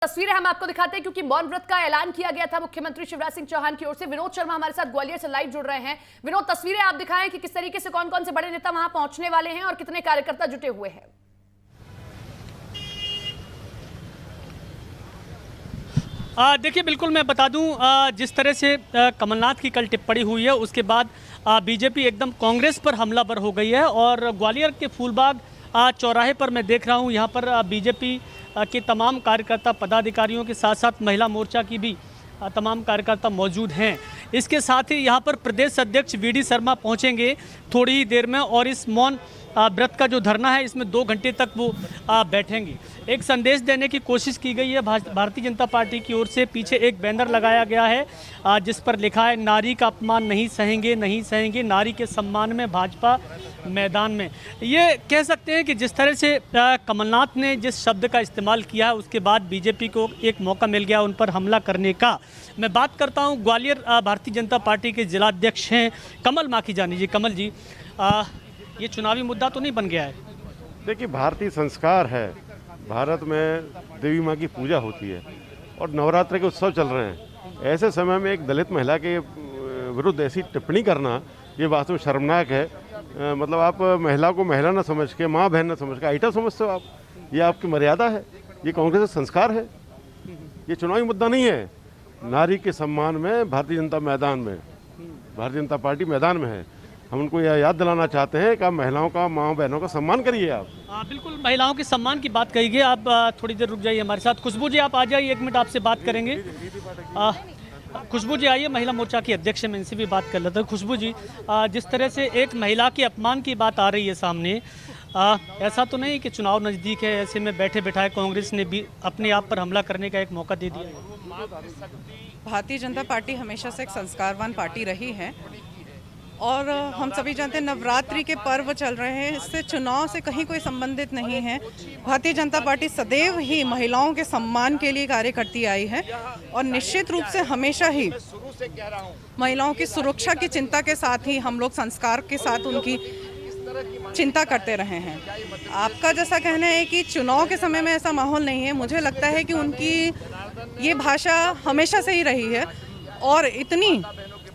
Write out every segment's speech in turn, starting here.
तस्वीरें हम आपको दिखाते हैं क्योंकि मौन व्रत का ऐलान किया गया था मुख्यमंत्री शिवराज सिंह चौहान की ओर से। विनोद शर्मा हमारे साथ ग्वालियर से लाइव जुड़ रहे हैं। विनोद, तस्वीरें आप दिखाएं कि किस तरीके से कौन कौन से बड़े नेता वहां पहुंचने वाले हैं और कितने कार्यकर्ता जुटे हुए हैं। देखिए, बिल्कुल मैं बता दूं, जिस तरह से कमलनाथ की कल टिप्पणी हुई है उसके बाद बीजेपी एकदम कांग्रेस पर हमलावर हो गई है। और ग्वालियर के फूलबाग चौराहे पर मैं देख रहा हूं, यहां पर बीजेपी के तमाम कार्यकर्ता पदाधिकारियों के साथ साथ महिला मोर्चा की भी तमाम कार्यकर्ता मौजूद हैं। इसके साथ ही यहां पर प्रदेश अध्यक्ष वी.डी. शर्मा पहुंचेंगे थोड़ी ही देर में और इस मौन व्रत का जो धरना है इसमें 2 घंटे तक वो बैठेंगे। एक संदेश देने की कोशिश की गई है भारतीय जनता पार्टी की ओर से। पीछे एक बैनर लगाया गया है जिस पर लिखा है, नारी का अपमान नहीं सहेंगे, नहीं सहेंगे, नारी के सम्मान में भाजपा मैदान में। ये कह सकते हैं कि जिस तरह से कमलनाथ ने जिस शब्द का इस्तेमाल किया है उसके बाद बीजेपी को एक मौका मिल गया उन पर हमला करने का। मैं बात करता हूँ ग्वालियर भारतीय जनता पार्टी के जिलाध्यक्ष हैं कमल माखीजानी जी। कमल जी, ये चुनावी मुद्दा तो नहीं बन गया है? देखिए, भारतीय संस्कार है, भारत में देवी माँ की पूजा होती है और नवरात्र के उत्सव चल रहे हैं। ऐसे समय में एक दलित महिला के विरुद्ध ऐसी टिप्पणी करना ये वास्तव में शर्मनाक है। मतलब आप महिला को महिला न समझ के, माँ बहन न समझ के आइटम समझते हो आप। ये आपकी मर्यादा है, ये कांग्रेस का संस्कार है, ये चुनावी मुद्दा नहीं है। नारी के सम्मान में भारतीय जनता मैदान में, भारतीय जनता पार्टी मैदान में है। हम उनको यह याद दिलाना चाहते हैं कि आप महिलाओं का, माँ बहनों का सम्मान करिए आप। बिल्कुल, महिलाओं के सम्मान की बात कही गई। आप थोड़ी देर रुक जाइए हमारे साथ। खुशबू जी, आप आ जाइए, 1 मिनट आपसे बात करेंगे। खुशबू जी आइए, महिला मोर्चा की अध्यक्ष है, मैं इनसे भी बात कर लेता हूँ। खुशबू जी, जिस तरह से एक महिला के अपमान की बात आ रही है सामने, ऐसा तो नहीं कि चुनाव नज़दीक है, ऐसे में बैठे बैठाए कांग्रेस ने भी अपने आप पर हमला करने का एक मौका दे दिया है? भारतीय जनता पार्टी हमेशा से एक संस्कारवान पार्टी रही है और हम सभी जानते हैं नवरात्रि के पर्व चल रहे हैं, इससे चुनाव से कहीं कोई संबंधित नहीं है। भारतीय जनता पार्टी सदैव ही महिलाओं के सम्मान के लिए कार्य करती आई है और निश्चित रूप से हमेशा ही महिलाओं की सुरक्षा की चिंता के साथ ही हम लोग संस्कार के साथ उनकी चिंता करते रहे हैं। आपका जैसा कहना है कि चुनाव के समय में ऐसा माहौल नहीं है, मुझे लगता है कि उनकी ये भाषा हमेशा से ही रही है और इतनी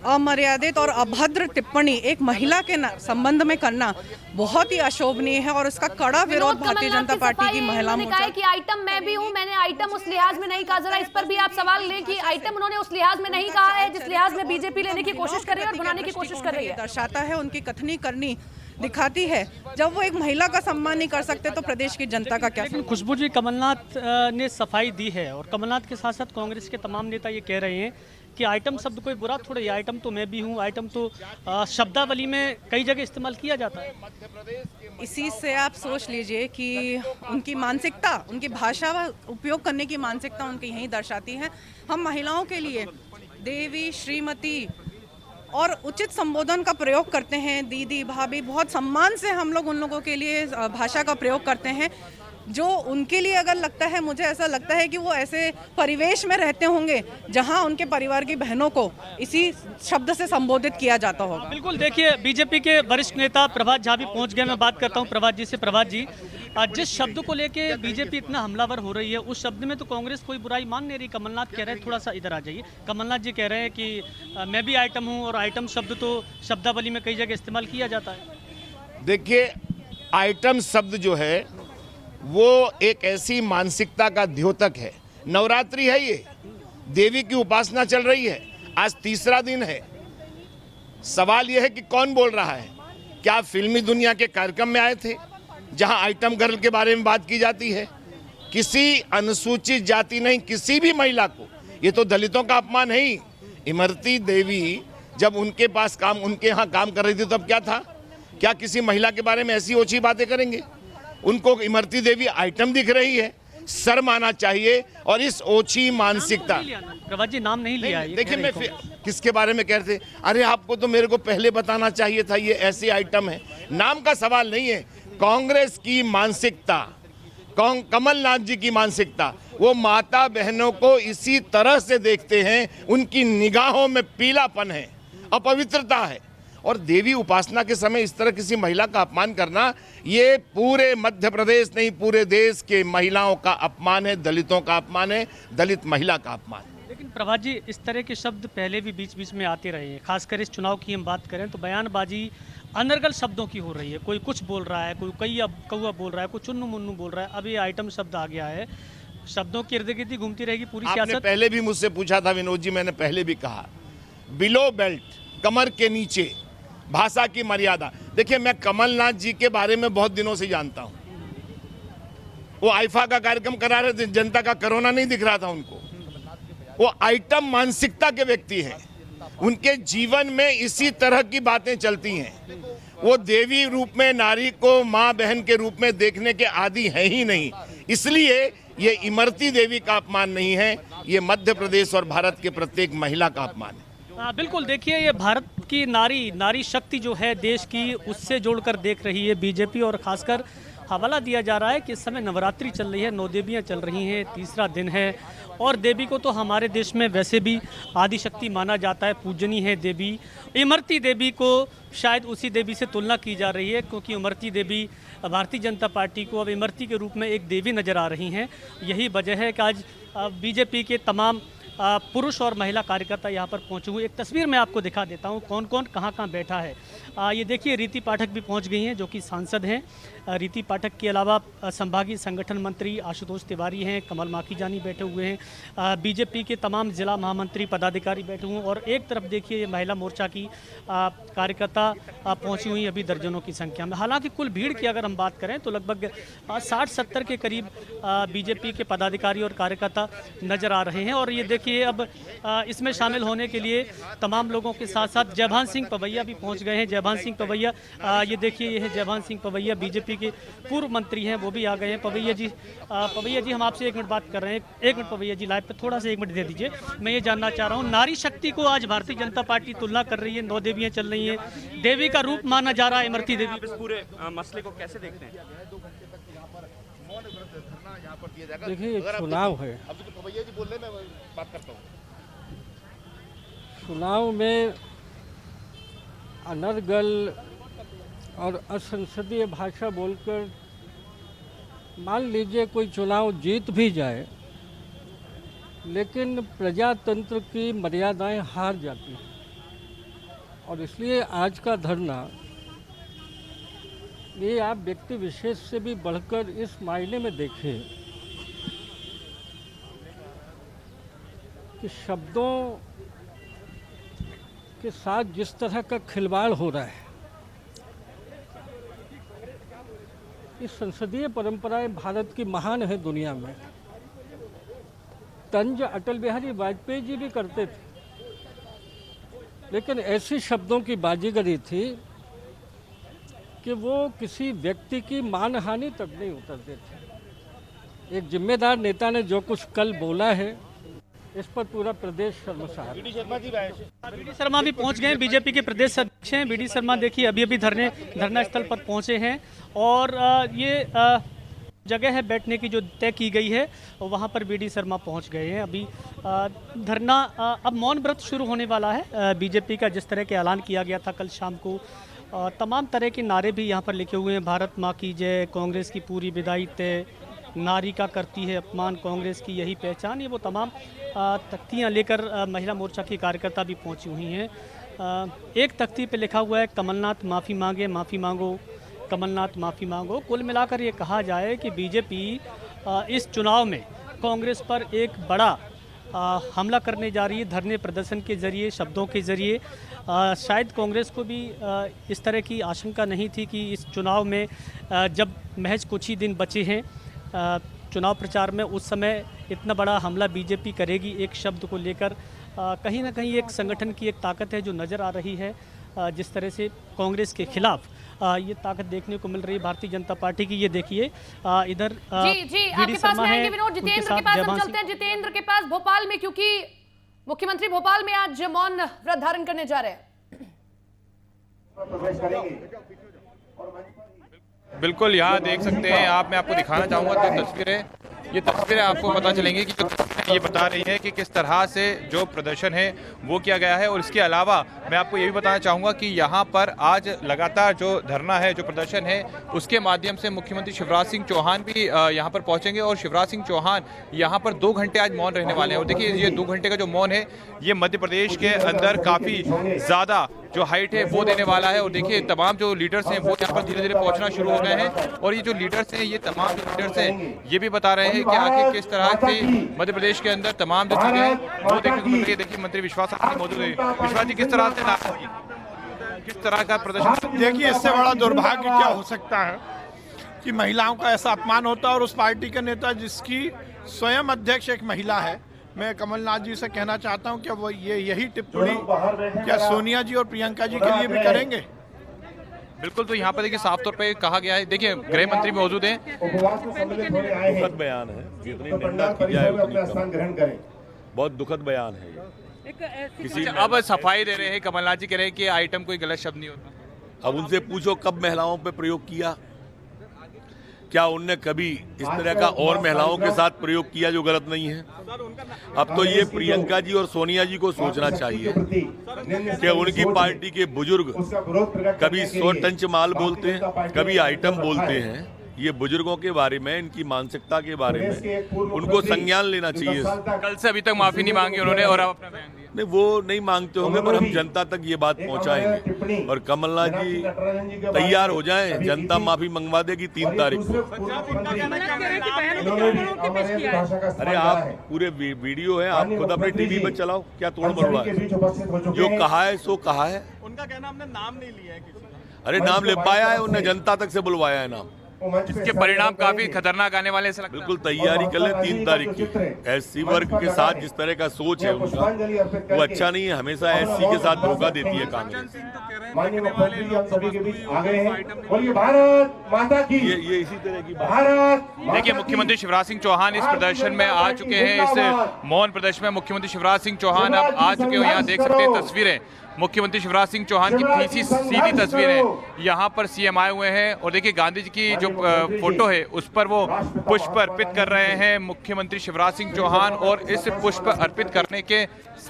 अमर्यादित और अभद्र टिप्पणी एक महिला के संबंध में करना बहुत ही अशोभनीय है और उसका कड़ा विरोध भारतीय जनता पार्टी की महिला मोर्चा। कि आइटम मैं भी हूं, मैंने आइटम उस लिहाज में नहीं कहा। जरा इस पर भी आप सवाल लें कि आइटम उन्होंने उस लिहाज में नहीं कहा है जिस लिहाज में बीजेपी लेने की कोशिश कर रही है और बनाने की कोशिश कर रही है। दर्शाता है, उनकी कथनी करनी दिखाती है। जब वो एक महिला का सम्मान नहीं कर सकते तो प्रदेश की जनता का क्या? लेकिन खुशबू जी, कमलनाथ ने सफाई दी है और कमलनाथ के साथ साथ कांग्रेस के तमाम नेता ये कह रहे हैं कि आइटम शब्द कोई बुरा थोड़ा है, आइटम तो मैं भी हूँ, आइटम तो शब्दावली में कई जगह इस्तेमाल किया जाता है। इसी से आप सोच लीजिए कि उनकी मानसिकता, उनकी भाषा उपयोग करने की मानसिकता उनकी यही दर्शाती है। हम महिलाओं के लिए देवी, श्रीमती और उचित संबोधन का प्रयोग करते हैं, दीदी, भाभी, बहुत सम्मान से हम लोग उन लोगों के लिए भाषा का प्रयोग करते हैं जो उनके लिए अगर लगता है, मुझे ऐसा लगता है कि वो ऐसे परिवेश में रहते होंगे जहां उनके परिवार की बहनों को इसी शब्द से संबोधित किया जाता होगा। बिल्कुल, देखिए, बीजेपी के वरिष्ठ नेता प्रभात झा भी पहुंच गए। मैं बात करता हूं प्रभात जी से। प्रभात जी, जिस शब्द को लेके बीजेपी इतना हमलावर हो रही है उस शब्द में तो कांग्रेस कोई बुराई मान नहीं रही। कमलनाथ कह रहे हैं, थोड़ा सा इधर आ जाइए। कमलनाथ जी कह रहे हैं कि मैं भी आइटम हूँ और आइटम शब्द तो शब्दावली में कई जगह इस्तेमाल किया जाता है। देखिए, आइटम शब्द जो है वो एक ऐसी मानसिकता का द्योतक है। नवरात्रि है, ये देवी की उपासना चल रही है, आज 3रा दिन है। सवाल यह है कि कौन बोल रहा है? क्या फिल्मी दुनिया के कार्यक्रम में आए थे जहां आइटम गर्ल के बारे में बात की जाती है? किसी अनुसूचित जाति नहीं, किसी भी महिला को, ये तो दलितों का अपमान है ही। इमरती देवी जब उनके पास काम, उनके यहाँ काम कर रही थी तब क्या था? क्या किसी महिला के बारे में ऐसी ओछी बातें करेंगे? उनको इमरती देवी आइटम दिख रही है, शर्म आना चाहिए। और इस ओछी मानसिकता, प्रभात जी नाम नहीं लिया। देखिए, मैं किसके बारे में कह रहे थे? अरे आपको तो मेरे को पहले बताना चाहिए था, ये ऐसे आइटम है। नाम का सवाल नहीं है। कांग्रेस की मानसिकता, कमलनाथ जी की मानसिकता, वो माता बहनों को इसी तरह से देखते हैं, उनकी निगाहों में पीलापन है, अपवित्रता है और देवी उपासना के समय इस तरह किसी महिला का अपमान करना, ये पूरे मध्य प्रदेश नहीं पूरे देश के महिलाओं का अपमान है, दलितों का अपमान है, दलित महिला का अपमान। लेकिन प्रभात जी, इस तरह के शब्द पहले भी बीच बीच में आते रहे हैं। खासकर इस चुनाव की हम बात करें तो बयानबाजी अनर्गल शब्दों की हो रही है। कोई कुछ बोल रहा है, कोई कौआ बोल रहा है, कोई चुन्नू मुन्नू बोल रहा है। अब ये आइटम शब्द आ गया है, शब्दों की इर्द गिर्द घूमती रहेगी पूरी आपने सियासत। पहले भी मुझसे पूछा था विनोद जी, मैंने पहले भी कहा बिलो बेल्ट, कमर के नीचे भाषा की मर्यादा। देखिए, मैं कमलनाथ जी के बारे में बहुत दिनों से जानता हूं। वो आइफा का कार्यक्रम करा रहे थे, जनता का कोरोना नहीं दिख रहा था उनको। वो आइटम मानसिकता के व्यक्ति हैं, उनके जीवन में इसी तरह की बातें चलती हैं। वो देवी रूप में नारी को माँ बहन के रूप में देखने के आदी है ही नहीं। इसलिए ये इमरती देवी का अपमान नहीं है, ये मध्य प्रदेश और भारत के प्रत्येक महिला का अपमान है। बिल्कुल, देखिए, ये भारत की नारी शक्ति जो है देश की, उससे जोड़कर देख रही है बीजेपी। और खासकर हवाला दिया जा रहा है कि इस समय नवरात्रि चल रही है, 9 देवियाँ चल रही हैं, तीसरा दिन है। और देवी को तो हमारे देश में वैसे भी आदिशक्ति माना जाता है, पूजनीय है देवी। इमरती देवी को शायद उसी देवी से तुलना की जा रही है, क्योंकि इमरती देवी भारतीय जनता पार्टी को अब इमरती के रूप में एक देवी नज़र आ रही हैं। यही वजह है कि आज बीजेपी के तमाम पुरुष और महिला कार्यकर्ता यहाँ पर पहुँचे हुए। एक तस्वीर मैं आपको दिखा देता हूँ कौन कौन कहाँ बैठा है। ये देखिए, रीति पाठक भी पहुँच गई हैं, जो कि सांसद हैं। रीति पाठक के अलावा संभागीय संगठन मंत्री आशुतोष तिवारी हैं, कमल माखीजानी बैठे हुए हैं, बीजेपी के तमाम जिला महामंत्री पदाधिकारी बैठे हुए हैं। और एक तरफ देखिए, ये महिला मोर्चा की कार्यकर्ता पहुँची हुई अभी दर्जनों की संख्या में। हालांकि कुल भीड़ की अगर हम बात करें तो लगभग 60-70 के करीब बीजेपी के पदाधिकारी और कार्यकर्ता नज़र आ रहे हैं। और ये देखिए, अब इसमें शामिल होने के लिए तमाम लोगों के साथ साथ जयभान सिंह पवैया भी पहुँच गए हैं। जयभान सिंह पवैया, ये देखिए, ये है जयभान सिंह पवैया, बीजेपी के पूर्व मंत्री हैं, वो भी आ गए हैं। पवैया जी, हम आपसे 1 मिनट बात कर रहे हैं। 1 मिनट पवैया जी, लाइव पे थोड़ा सा 1 मिनट दे दीजिए। मैं ये जानना चाह रहा हूँ, नारी शक्ति को आज भारतीय जनता पार्टी तुलना कर रही है, 9 देवियाँ चल रही हैं, देवी का रूप माना जा रहा है इमरती देवी। इस पूरे मसले को कैसे देखते हैं? देखिए, चुनाव है, चुनाव में अनर्गल और असंसदीय भाषा बोलकर मान लीजिए कोई चुनाव जीत भी जाए, लेकिन प्रजातंत्र की मर्यादाएं हार जाती हैं। और इसलिए आज का धरना ये आप व्यक्ति विशेष से भी बढ़कर इस मायने में देखें कि शब्दों के साथ जिस तरह का खिलवाड़ हो रहा है, इस संसदीय परंपराएं भारत की महान है दुनिया में। तंज अटल बिहारी वाजपेयी जी भी करते थे, लेकिन ऐसी शब्दों की बाजीगरी थी कि वो किसी व्यक्ति की मानहानि तक नहीं उतरते थे। एक जिम्मेदार नेता ने जो कुछ कल बोला है, इस पर पूरा प्रदेश शर्मसार। बीडी शर्मा भी पहुंच गए हैं, बीजेपी के प्रदेश अध्यक्ष हैं। बीडी शर्मा देखिए, अभी धरना स्थल पर पहुंचे हैं। और ये जगह है बैठने की जो तय की गई है, वहां पर बीडी शर्मा पहुंच गए हैं। अभी धरना, अब मौन व्रत शुरू होने वाला है। बीजेपी का जिस तरह के ऐलान किया गया था कल शाम को, तमाम तरह के नारे भी यहाँ पर लिखे हुए हैं। भारत माँ की जय, कांग्रेस की पूरी विदाई तय, नारी का करती है अपमान, कांग्रेस की यही पहचान। ये वो तमाम तख्तियाँ लेकर महिला मोर्चा की कार्यकर्ता भी पहुँची हुई हैं। एक तख्ती पे लिखा हुआ है, कमलनाथ माफ़ी मांगे, माफ़ी मांगो, कमलनाथ माफ़ी मांगो। कुल मिलाकर ये कहा जाए कि बीजेपी इस चुनाव में कांग्रेस पर एक बड़ा हमला करने जा रही है, धरने प्रदर्शन के जरिए, शब्दों के जरिए। शायद कांग्रेस को भी इस तरह की आशंका नहीं थी कि इस चुनाव में जब महज कुछ ही दिन बचे हैं चुनाव प्रचार में, उस समय इतना बड़ा हमला बीजेपी करेगी एक शब्द को लेकर। कहीं ना कहीं एक संगठन की एक ताकत है जो नज़र आ रही है। जिस तरह से कांग्रेस के खिलाफ ये ताकत देखने को मिल रही है भारतीय जनता पार्टी की। ये देखिए, इधर जी आपके पास में आएंगे विनोद। जितेंद्र के पास हम चलते हैं। जितेंद्र के पास भोपाल में, क्योंकि मुख्यमंत्री भोपाल में आज मौन व्रत धारण करने जा रहे हैं। बिल्कुल, यहाँ देख सकते हैं आप, मैं आपको दिखाना चाहूँगा तो तस्वीरें। ये तस्वीरें आपको पता चलेंगी कि जो तस्वीरें ये बता रही है कि किस तरह से जो प्रदर्शन है वो किया गया है। और इसके अलावा मैं आपको ये भी बताना चाहूँगा कि यहाँ पर आज लगातार जो धरना है, जो प्रदर्शन है, उसके माध्यम से मुख्यमंत्री शिवराज सिंह चौहान भी यहाँ पर पहुँचेंगे और शिवराज सिंह चौहान यहाँ पर 2 घंटे आज मौन रहने वाले हैं। और देखिए ये 2 घंटे का जो मौन है ये मध्य प्रदेश के अंदर काफ़ी ज़्यादा जो हाइट है वो देने वाला है। और देखिए तमाम जो लीडर्स हैं वो यहाँ पर धीरे धीरे पहुँचना शुरू हो गए हैं। और ये जो लीडर्स हैं, ये तमाम जो लीडर्स हैं ये भी बता रहे हैं कि आखिर किस तरह से मध्य प्रदेश के अंदर तमाम जो चीज़ें हैं वो देखने को मिल रही है। देखिए मंत्री विश्वास सारंग मौजूद है। विश्वास जी, किस तरह से किस तरह का प्रदर्शन? देखिए, इससे बड़ा दुर्भाग्य क्या हो सकता है कि महिलाओं का ऐसा अपमान होता है और उस पार्टी के नेता जिसकी स्वयं अध्यक्ष एक महिला है। मैं कमलनाथ जी से कहना चाहता हूं कि वो यही टिप्पणी क्या सोनिया जी और प्रियंका जी के लिए भी करेंगे? बिल्कुल। तो यहाँ पर देखिए साफ तौर पे कहा गया है, देखिए गृह मंत्री मौजूद हैं। दुखद बयान है, जितनी निंदा की जाए उतनी ग्रहण करें। बहुत दुखद बयान है ये। किसी अब सफाई दे रहे हैं, कमलनाथ जी कह रहे हैं कि आइटम कोई गलत शब्द नहीं होता। अब उनसे पूछो कब महिलाओं पे प्रयोग किया, क्या उनने कभी इस तरह का और महिलाओं के साथ प्रयोग किया जो गलत नहीं है? अब तो ये प्रियंका जी और सोनिया जी को सोचना चाहिए कि उनकी पार्टी के बुजुर्ग कभी 100 टंच माल बोलते हैं, कभी आइटम बोलते हैं। ये बुजुर्गों के बारे में, इनकी मानसिकता के बारे में उनको संज्ञान लेना चाहिए। कल से अभी तक माफी नहीं मांगी उन्होंने और अब अपना बयान दिया। नहीं, वो नहीं मांगते होंगे, पर हम जनता तक ये बात पहुंचाएंगे। और कमलनाथ जी तैयार हो जाएं, जनता माफी मंगवा देगी 3 तारीख को। अरे आप पूरे वीडियो है, आप खुद अपने टीवी पर चलाओ, क्या तोड़ मरोड़ा है? जो कहा है सो कहा है। उनका कहना हमने नाम नहीं लिया है किसी का। अरे नाम ले पाया है, उन्हें जनता तक से बुलवाया है नाम। जिसके परिणाम काफी खतरनाक आने वाले, ऐसा लगता है। बिल्कुल तैयारी कर ले 3 तारीख की। एससी वर्ग के साथ जिस तरह का सोच है उनका, वो अच्छा नहीं है। हमेशा एससी के साथ धोखा देती है कांग्रेस। ये इसी तरह की बात। देखिए मुख्यमंत्री शिवराज सिंह चौहान इस प्रदर्शन में आ चुके हैं। इस मौन प्रदर्शन में मुख्यमंत्री शिवराज सिंह चौहान अब आ चुके हो। यहाँ देख सकते हैं तस्वीरें, मुख्यमंत्री शिवराज सिंह चौहान की सीधी तस्वीर है। यहाँ पर सीएम आए हुए हैं और देखिए गांधी जी की जो फोटो है उस पर वो पुष्प अर्पित कर रहे हैं मुख्यमंत्री शिवराज सिंह चौहान। और इस पुष्प अर्पित करने के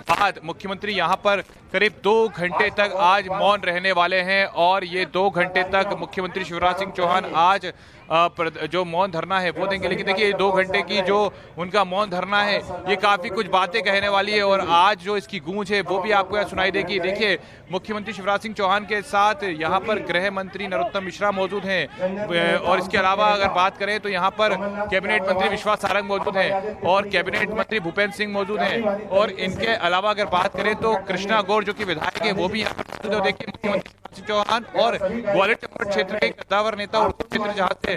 बाद मुख्यमंत्री यहाँ पर करीब 2 घंटे तक आज मौन रहने वाले हैं। और ये 2 घंटे तक मुख्यमंत्री शिवराज सिंह चौहान आज जो मौन धरना है वो देंगे। लेकिन देखिए 2 घंटे की जो उनका मौन धरना है ये काफी कुछ बातें कहने वाली है। और आज जो इसकी गूंज है वो भी आपको यहाँ सुनाई देगी। देखिए मुख्यमंत्री शिवराज सिंह चौहान के साथ यहाँ पर गृह मंत्री नरोत्तम मिश्रा मौजूद हैं। और इसके अलावा अगर बात करें तो यहाँ पर कैबिनेट मंत्री विश्वास सारंग मौजूद हैं और कैबिनेट मंत्री भूपेंद्र सिंह मौजूद हैं। और इनके अलावा अगर बात करें तो कृष्णा गौर जो कि विधायक है वो भी यहाँ पर मौजूद है। देखिए मुख्यमंत्री शिवराज सिंह चौहान और ग्वालियर चंबल क्षेत्र के कद्दावर नेता और क्षेत्र जहाँ से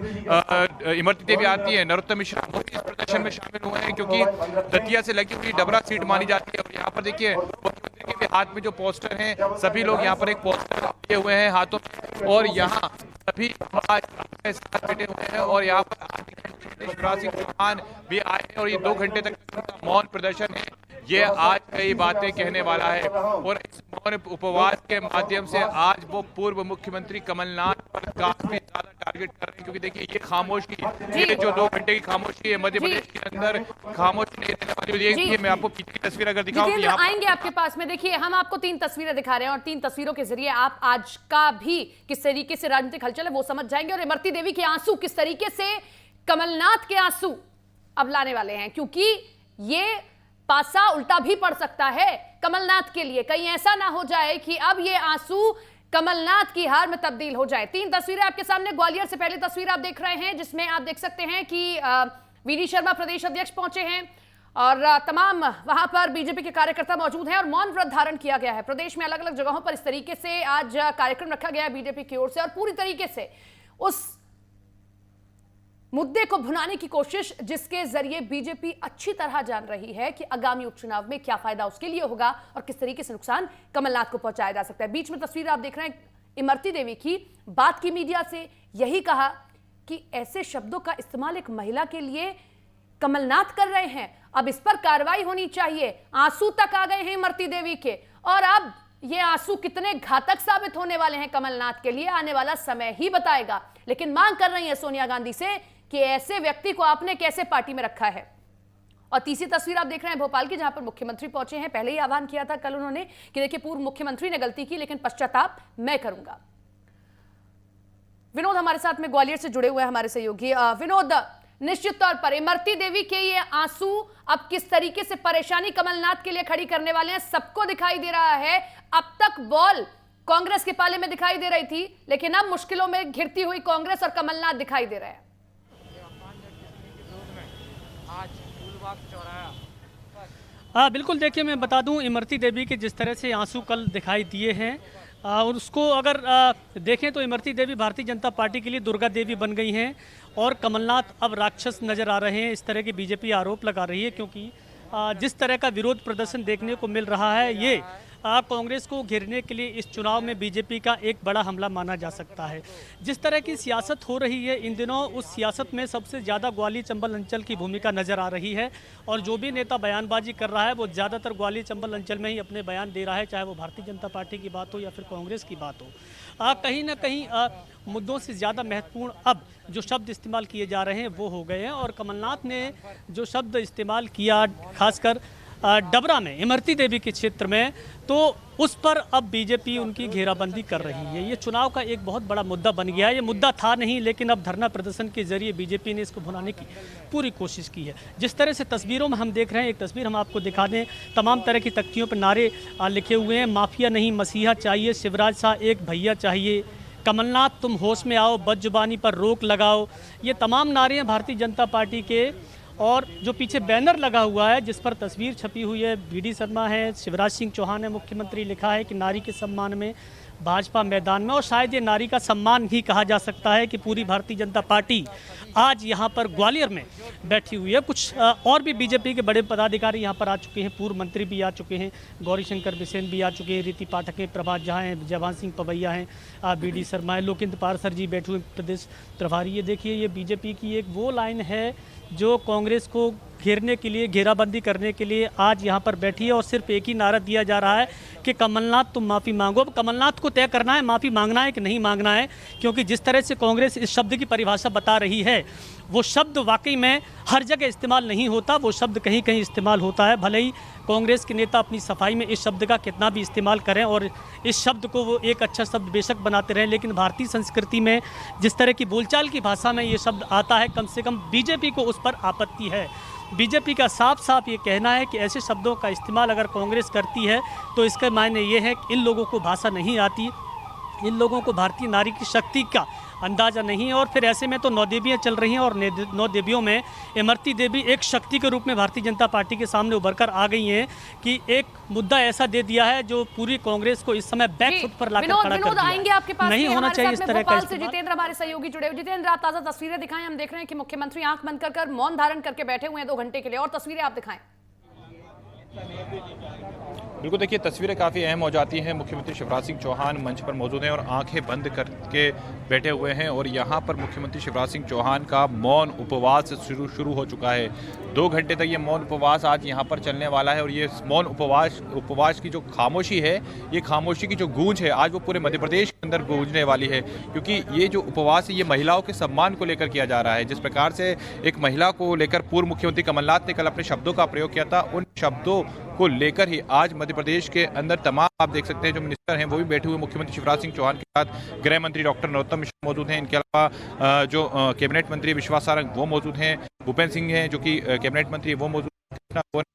इमरती देवी आती है, नरोत्तम मिश्रा, वो भी इस प्रदर्शन में शामिल हुए हैं क्योंकि दतिया से लगी हुई डबरा सीट मानी जाती है। और यहाँ पर देखिए मुख्यमंत्री के भी हाथ में जो पोस्टर हैं, सभी लोग यहाँ पर एक पोस्टर लिए हुए हैं हाथों में। और यहाँ सभी आज साथ बैठे हुए हैं और यहाँ पर मुख्यमंत्री शिवराज सिंह चौहान भी आए हैं। और ये 2 घंटे तक मौन प्रदर्शन है, ये आज कई बातें कहने वाला है। और इस मौन उपवास के माध्यम से आज वो पूर्व मुख्यमंत्री कमलनाथ पर काफी ज्यादा टारगेट कर रहे हैं क्योंकि देखिए ये खामोशी, ये जो 2 घंटे की खामोशी है मध्य प्रदेश के अंदर खामोशी नहीं रहने वाली। देखिए मैं आपको पीछे की तस्वीर अगर दिखाऊं तो यहाँ आएंगे आपके पास में। देखिए हम आपको 3 तस्वीरें दिखा रहे हैं और 3 तस्वीरों के जरिए आप आज का भी किस तरीके से राजनीतिक हलचल है वो समझ जाएंगे। और इमरती देवी के आंसू किस तरीके से कमलनाथ के आंसू अब लाने वाले हैं, क्योंकि ये पासा उल्टा भी पड़ सकता है कमलनाथ के लिए। कहीं ऐसा ना हो जाए कि अब ये आंसू कमलनाथ की हार में तब्दील हो जाए। 3 तस्वीरें आपके सामने। ग्वालियर से पहली तस्वीर आप देख रहे हैं जिसमें आप देख सकते हैं कि वीडी शर्मा प्रदेश अध्यक्ष पहुंचे हैं और तमाम वहां पर बीजेपी के कार्यकर्ता मौजूद हैं और मौन व्रत धारण किया गया है। प्रदेश में अलग अलग जगहों पर इस तरीके से आज कार्यक्रम रखा गया है बीजेपी की ओर से और पूरी तरीके से उस मुद्दे को भुनाने की कोशिश जिसके जरिए बीजेपी अच्छी तरह जान रही है कि आगामी उपचुनाव में क्या फायदा उसके लिए होगा और किस तरीके से नुकसान कमलनाथ को पहुंचाया जा सकता है। बीच में तस्वीर आप देख रहे हैं इमरती देवी की, बात की मीडिया से, यही कहा कि ऐसे शब्दों का इस्तेमाल एक महिला के लिए कमलनाथ कर रहे हैं, अब इस पर कार्रवाई होनी चाहिए। आंसू तक आ गए हैं इमरती देवी के और अब ये आंसू कितने घातक साबित होने वाले हैं कमलनाथ के लिए आने वाला समय ही बताएगा। लेकिन मांग कर रही है सोनिया गांधी से कि ऐसे व्यक्ति को आपने कैसे पार्टी में रखा है। और तीसरी तस्वीर आप देख रहे हैं भोपाल की, जहां पर मुख्यमंत्री पहुंचे हैं। पहले ही आह्वान किया था कल उन्होंने कि देखिए पूर्व मुख्यमंत्री ने गलती की, लेकिन पश्चाताप मैं करूंगा। विनोद हमारे साथ में ग्वालियर से जुड़े हुए हैं, हमारे सहयोगी। विनोद, निश्चित तौर पर इमरती देवी के ये आंसू अब किस तरीके से परेशानी कमलनाथ के लिए खड़ी करने वाले हैं, सबको दिखाई दे रहा है। अब तक बॉल कांग्रेस के पाले में दिखाई दे रही थी, लेकिन अब मुश्किलों में घिरती हुई कांग्रेस और कमलनाथ दिखाई दे रहे हैं। बिल्कुल, देखिए मैं बता दूं, इमरती देवी के जिस तरह से आंसू कल दिखाई दिए हैं और उसको अगर देखें तो इमरती देवी भारतीय जनता पार्टी के लिए दुर्गा देवी बन गई हैं और कमलनाथ अब राक्षस नज़र आ रहे हैं। इस तरह की बीजेपी आरोप लगा रही है, क्योंकि जिस तरह का विरोध प्रदर्शन देखने को मिल रहा है, ये कांग्रेस को घेरने के लिए इस चुनाव में बीजेपी का एक बड़ा हमला माना जा सकता है। जिस तरह की सियासत हो रही है इन दिनों, उस सियासत में सबसे ज़्यादा ग्वालियर चंबल अंचल की भूमिका नज़र आ रही है और जो भी नेता बयानबाजी कर रहा है वो ज़्यादातर ग्वालियर चंबल अंचल में ही अपने बयान दे रहा है, चाहे वो भारतीय जनता पार्टी की बात हो या फिर कांग्रेस की बात हो। कहीं ना कहीं मुद्दों से ज़्यादा महत्वपूर्ण अब जो शब्द इस्तेमाल किए जा रहे हैं वो हो गए हैं। और कमलनाथ ने जो शब्द इस्तेमाल किया खासकर डबरा में इमरती देवी के क्षेत्र में, तो उस पर अब बीजेपी उनकी घेराबंदी कर रही है। ये चुनाव का एक बहुत बड़ा मुद्दा बन गया है। ये मुद्दा था नहीं, लेकिन अब धरना प्रदर्शन के जरिए बीजेपी ने इसको भुनाने की पूरी कोशिश की है। जिस तरह से तस्वीरों में हम देख रहे हैं, एक तस्वीर हम आपको दिखा दें, तमाम तरह की तख्तियों पर नारे लिखे हुए हैं। माफिया नहीं मसीहा चाहिए, शिवराज शाह एक भैया चाहिए, कमलनाथ तुम होश में आओ, बदजुबानी पर रोक लगाओ। ये तमाम नारे हैं भारतीय जनता पार्टी के। और जो पीछे बैनर लगा हुआ है जिस पर तस्वीर छपी हुई है, बीडी शर्मा है, शिवराज सिंह चौहान है मुख्यमंत्री, लिखा है कि नारी के सम्मान में भाजपा मैदान में। और शायद ये नारी का सम्मान ही कहा जा सकता है कि पूरी भारतीय जनता पार्टी आज यहाँ पर ग्वालियर में बैठी हुई है। कुछ और भी बीजेपी के बड़े पदाधिकारी यहाँ पर आ चुके हैं, पूर्व मंत्री भी आ चुके हैं, गौरीशंकर बिसेन भी आ चुके हैं, रीति पाठक हैं, प्रभात झा हैं, जयभान सिंह पवैया हैं, बीडी शर्मा है, लोकेंद्र पारसर जी बैठे हुए प्रदेश प्रभारी। ये देखिए, ये बीजेपी की एक वो लाइन है जो कांग्रेस को घेरने के लिए, घेराबंदी करने के लिए आज यहाँ पर बैठी है। और सिर्फ एक ही नारा दिया जा रहा है कि कमलनाथ तुम माफ़ी मांगो। अब कमलनाथ को तय करना है माफ़ी मांगना है कि नहीं मांगना है, क्योंकि जिस तरह से कांग्रेस इस शब्द की परिभाषा बता रही है, वो शब्द वाकई में हर जगह इस्तेमाल नहीं होता, वो शब्द कहीं कहीं इस्तेमाल होता है। भले ही कांग्रेस के नेता अपनी सफाई में इस शब्द का कितना भी इस्तेमाल करें और इस शब्द को वो एक अच्छा शब्द बेशक बनाते रहें, लेकिन भारतीय संस्कृति में जिस तरह की बोलचाल की भाषा में ये शब्द आता है, कम से कम बीजेपी को उस पर आपत्ति है। बीजेपी का साफ साफ ये कहना है कि ऐसे शब्दों का इस्तेमाल अगर कांग्रेस करती है तो इसका मायने ये है कि इन लोगों को भाषा नहीं आती, इन लोगों को भारतीय नारी की शक्ति का अंदाज़ा नहीं है। और फिर ऐसे में तो 9 देवियाँ चल रही हैं और 9 देवियों में इमरती देवी एक शक्ति के रूप में भारतीय जनता पार्टी के सामने उभर कर आ गई हैं कि एक मुद्दा ऐसा दे दिया है जो पूरी कांग्रेस को इस समय बैक फुट पर लाकर खड़ा कर दिया आएंगे आपके पास नहीं होना चाहिए इस तरह का। जितेंद्र हमारे सहयोगी जुड़े हुए। जितेंद्र, आप ताज़ा तस्वीरें दिखाएं। हम देख रहे हैं कि मुख्यमंत्री आंख बंद कर मौन धारण करके बैठे हुए हैं 2 घंटे के लिए, और तस्वीरें आप दिखाएं। बिल्कुल, देखिए तस्वीरें काफ़ी अहम हो जाती हैं। मुख्यमंत्री शिवराज सिंह चौहान मंच पर मौजूद हैं और आंखें बंद करके बैठे हुए हैं और यहाँ पर मुख्यमंत्री शिवराज सिंह चौहान का मौन उपवास शुरू हो चुका है। 2 घंटे तक ये मौन उपवास आज यहाँ पर चलने वाला है और ये मौन उपवास की जो खामोशी है, ये खामोशी की जो गूंज है, आज वो पूरे मध्य प्रदेश के अंदर गूंजने वाली है। क्योंकि ये जो उपवास है ये महिलाओं के सम्मान को लेकर किया जा रहा है। जिस प्रकार से एक महिला को लेकर पूर्व मुख्यमंत्री कमलनाथ ने कल अपने शब्दों का प्रयोग किया था, उन शब्दों को लेकर ही आज मध्य प्रदेश के अंदर तमाम आप देख सकते हैं जो मिनिस्टर हैं वो भी बैठे हुए मुख्यमंत्री शिवराज सिंह चौहान के साथ। गृह मंत्री डॉक्टर नरोत्तम मिश्रा मौजूद हैं, इनके अलावा जो कैबिनेट मंत्री विश्वास सारंग वो मौजूद हैं, भूपेंद्र सिंह हैं जो कि कैबिनेट मंत्री वो मौजूद,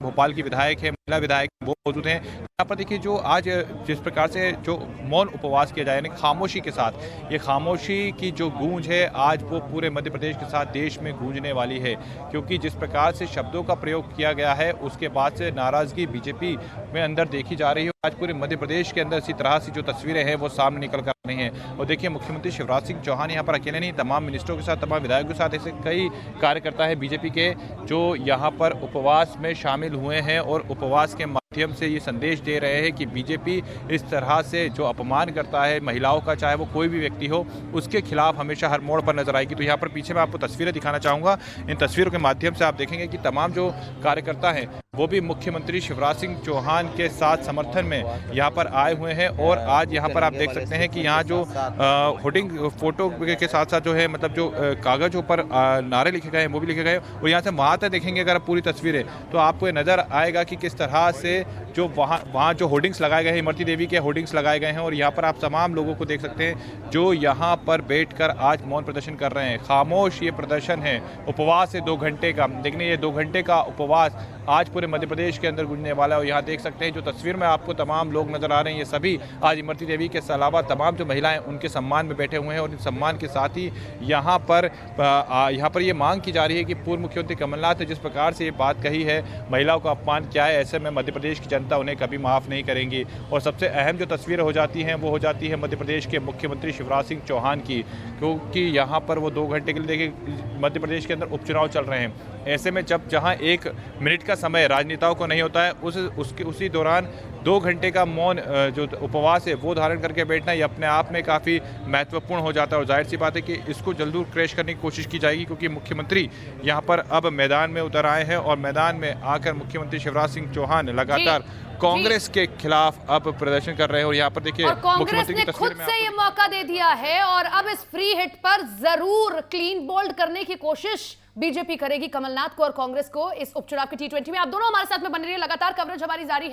भोपाल की विधायक है, महिला विधायक वो मौजूद हैं। यहाँ पर देखिए जो आज जिस प्रकार से जो मौन उपवास किया जाए, यानी खामोशी के साथ, ये खामोशी की जो गूंज है आज वो पूरे मध्य प्रदेश के साथ देश में गूंजने वाली है। क्योंकि जिस प्रकार से शब्दों का प्रयोग किया गया है उसके बाद से नाराजगी बीजेपी में अंदर देखी जा रही है। आज पूरे मध्य प्रदेश के अंदर इसी तरह से जो तस्वीरें हैं वो सामने निकल कर रही हैं। और देखिए मुख्यमंत्री शिवराज सिंह चौहान यहाँ पर अकेले नहीं, तमाम मिनिस्टरों के साथ, तमाम विधायकों के साथ ऐसे कई कार्यकर्ता हैं बीजेपी के जो यहाँ पर उपवास में शामिल हुए हैं और उपवास के माध्यम से ये संदेश दे रहे हैं कि बीजेपी इस तरह से जो अपमान करता है महिलाओं का, चाहे वो कोई भी व्यक्ति हो, उसके खिलाफ हमेशा हर मोड़ पर नजर आएगी। तो यहाँ पर पीछे मैं आपको तस्वीरें दिखाना चाहूँगा। इन तस्वीरों के माध्यम से आप देखेंगे कि तमाम जो कार्यकर्ता हैं वो भी मुख्यमंत्री शिवराज सिंह चौहान के साथ समर्थन में यहाँ पर आए हुए हैं। और आज यहाँ पर आप देख सकते हैं कि यहाँ जो होर्डिंग फोटो के साथ साथ जो है मतलब जो कागज़ पर नारे लिखे गए हैं वो भी लिखे गए हैं। और यहाँ से वहाँ तक देखेंगे अगर आप पूरी तस्वीरें तो आपको ये नज़र आएगा कि किस तरह से जो वहाँ जो होर्डिंग्स लगाए गए हैं, इमरती देवी के होर्डिंग्स लगाए गए हैं। और यहाँ पर आप तमाम लोगों को देख सकते हैं जो यहाँ पर बैठकर आज मौन प्रदर्शन कर रहे हैं। खामोश ये प्रदर्शन है, उपवास है 2 घंटे का। लेकिन ये 2 घंटे का उपवास आज पूरे मध्य प्रदेश के अंदर गुजरने वाला है। और यहाँ देख सकते हैं जो तस्वीर में आपको तमाम लोग नजर आ रहे हैं, ये सभी आज इमरती देवी के अलावा तमाम जो महिलाएं उनके सम्मान में बैठे हुए हैं। और इन सम्मान के साथ ही यहाँ पर ये मांग की जा रही है कि पूर्व मुख्यमंत्री कमलनाथ ने जिस प्रकार से ये बात कही है, महिलाओं का अपमान क्या है, ऐसे में मध्य प्रदेश की जनता उन्हें कभी माफ़ नहीं करेंगी। और सबसे अहम जो तस्वीर हो जाती हैं वो हो जाती है मध्य प्रदेश के मुख्यमंत्री शिवराज सिंह चौहान की, क्योंकि यहाँ पर वो 2 घंटे के लिए देखिए मध्य प्रदेश के अंदर उपचुनाव चल रहे हैं। ऐसे में जहाँ 1 मिनट का समय राजनेताओं को नहीं होता है, उसी दौरान 2 घंटे का मौन जो उपवास है वो धारण करके बैठना ये अपने आप में काफ़ी महत्वपूर्ण हो जाता है। और जाहिर सी बात है कि इसको जल्द क्रैश करने की कोशिश की जाएगी, क्योंकि मुख्यमंत्री यहाँ पर अब मैदान में उतर आए हैं। और मैदान में आकर मुख्यमंत्री शिवराज सिंह चौहान लगातार कांग्रेस के खिलाफ अब प्रदर्शन कर रहे हैं। और यहाँ पर देखिए कांग्रेस ने खुद से ये मौका दे दिया है और अब इस फ्री हिट पर जरूर क्लीन बोल्ड करने की कोशिश बीजेपी करेगी कमलनाथ को और कांग्रेस को इस उपचुनाव के T20 में। आप दोनों हमारे साथ में बने रहिए, लगातार कवरेज हमारी जारी है।